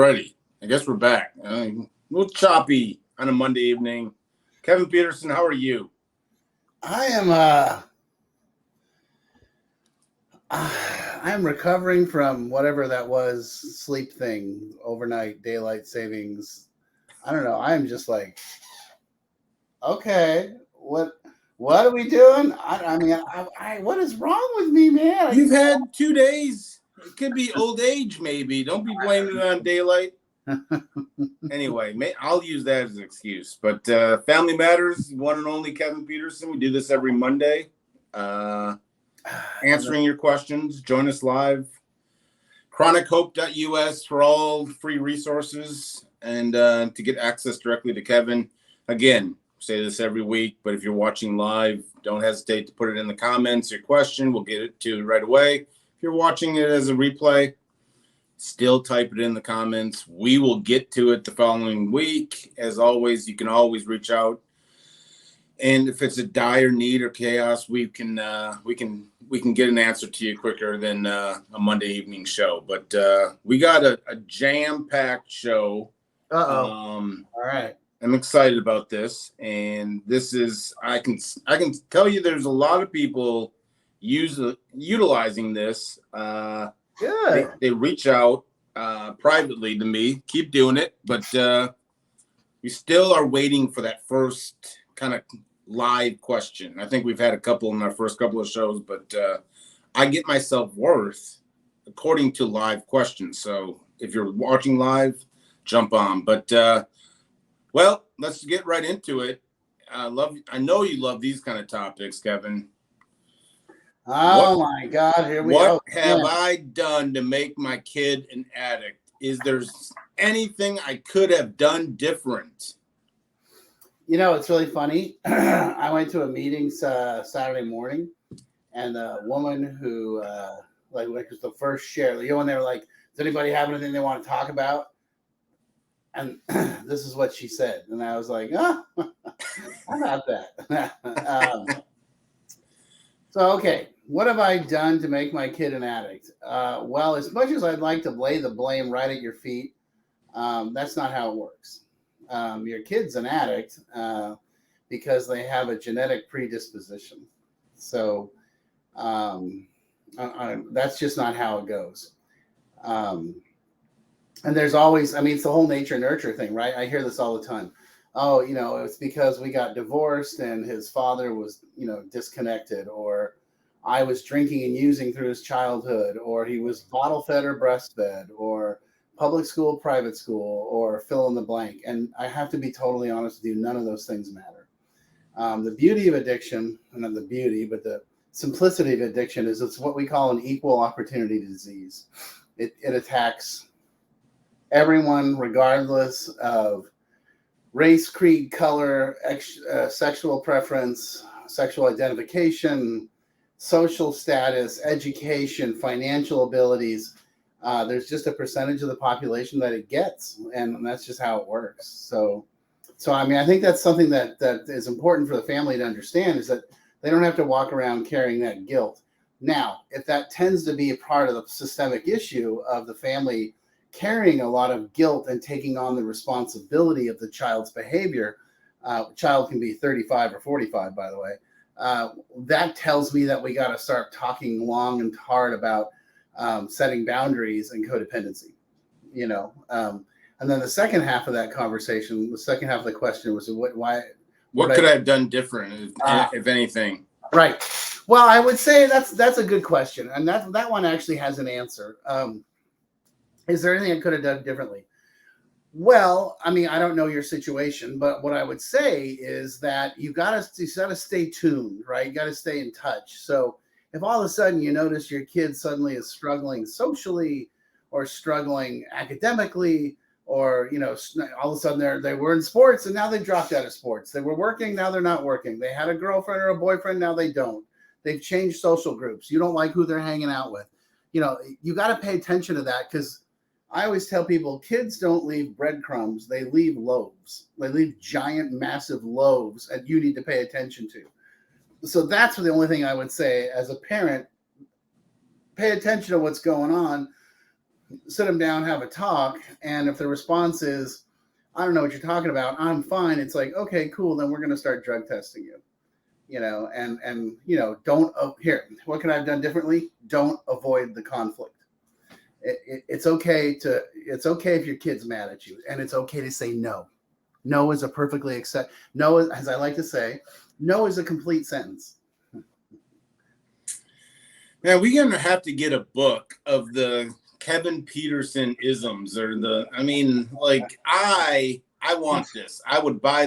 Alrighty, I guess we're back. A little choppy on a Monday evening. Kevin Peterson, how are you? I am I'm recovering from whatever that was, sleep thing, overnight daylight savings. I don't know. I'm just like, okay, what are we doing? What is wrong with me, man? You've had 2 days. It could be old age, maybe. Don't be blaming it on daylight. Anyway, I'll use that as an excuse. But Family Matters, one and only Kevin Peterson. We do this every Monday. Answering your questions. Join us live. ChronicHope.us for all free resources and to get access directly to Kevin. Again, say this every week, but if you're watching live, don't hesitate to put it in the comments. Your question, we'll get it to you right away. If you're watching it as a replay, still type it in the comments. We will get to it the following week. As always, you can always reach out. And if it's a dire need or chaos, we can get an answer to you quicker than a Monday evening show. But we got a jam-packed show. All right. I'm excited about this, and this is I can tell you there's a lot of people utilizing this. Good. They reach out privately to me. Keep doing it, but we still are waiting for that first kind of live question. I think we've had a couple in our first couple of shows, but I get my self-worth according to live questions. So if you're watching live, jump on. But well, let's get right into it. I know you love these kind of topics, Kevin. Oh my God! Here we go. What have I done to make my kid an addict? Is there anything I could have done different? You know, it's really funny. I went to a meeting Saturday morning, and the woman who was the first share, when they were like, "Does anybody have anything they want to talk about?" And this is what she said, and I was like, "Oh, how about that?" So, okay, what have I done to make my kid an addict? Well, as much as I'd like to lay the blame right at your feet, that's not how it works. Your kid's an addict because they have a genetic predisposition. So that's just not how it goes. And there's always, it's the whole nature nurture thing, right? I hear this all the time. Oh, it's because we got divorced and his father was, disconnected, or I was drinking and using through his childhood, or he was bottle fed or breastfed, or public school, private school, or fill in the blank. And I have to be totally honest with you, none of those things matter. The beauty of addiction, and not the beauty, but the simplicity of addiction is it's what we call an equal opportunity disease. It attacks everyone regardless of race, creed, color, sexual preference, sexual identification, social status, education, financial abilities. There's just a percentage of the population that it gets, and that's just how it works. So I think that's something that is important for the family to understand, is that they don't have to walk around carrying that guilt. Now, if that tends to be a part of the systemic issue of the family carrying a lot of guilt and taking on the responsibility of the child's behavior, child can be 35 or 45, by the way, that tells me that we got to start talking long and hard about setting boundaries and codependency, and then the second half of that conversation, the second half of the question was, what could I have done different, if anything? Right. Well, I would say that's a good question, and that one actually has an answer. Is there anything I could have done differently? Well, I don't know your situation, but what I would say is that you got to stay tuned, right? You got to stay in touch. So if all of a sudden you notice your kid suddenly is struggling socially or struggling academically, or all of a sudden they were in sports and now they dropped out of sports. They were working, now they're not working. They had a girlfriend or a boyfriend, now they don't. They've changed social groups. You don't like who they're hanging out with. You got to pay attention to that, because I always tell people, kids don't leave breadcrumbs. They leave loaves. They leave giant, massive loaves that you need to pay attention to. So that's the only thing I would say as a parent. Pay attention to what's going on. sit them down, have a talk, and if the response is, I don't know what you're talking about, I'm fine, it's like, okay, cool, then we're going to start drug testing you. And don't here. What could I have done differently? Don't avoid the conflict. It's okay if your kid's mad at you, and it's okay to say no. No is a perfectly accept. No, as I like to say, no is a complete sentence. Man, we're gonna have to get a book of the Kevin Peterson isms, or I want this. I would buy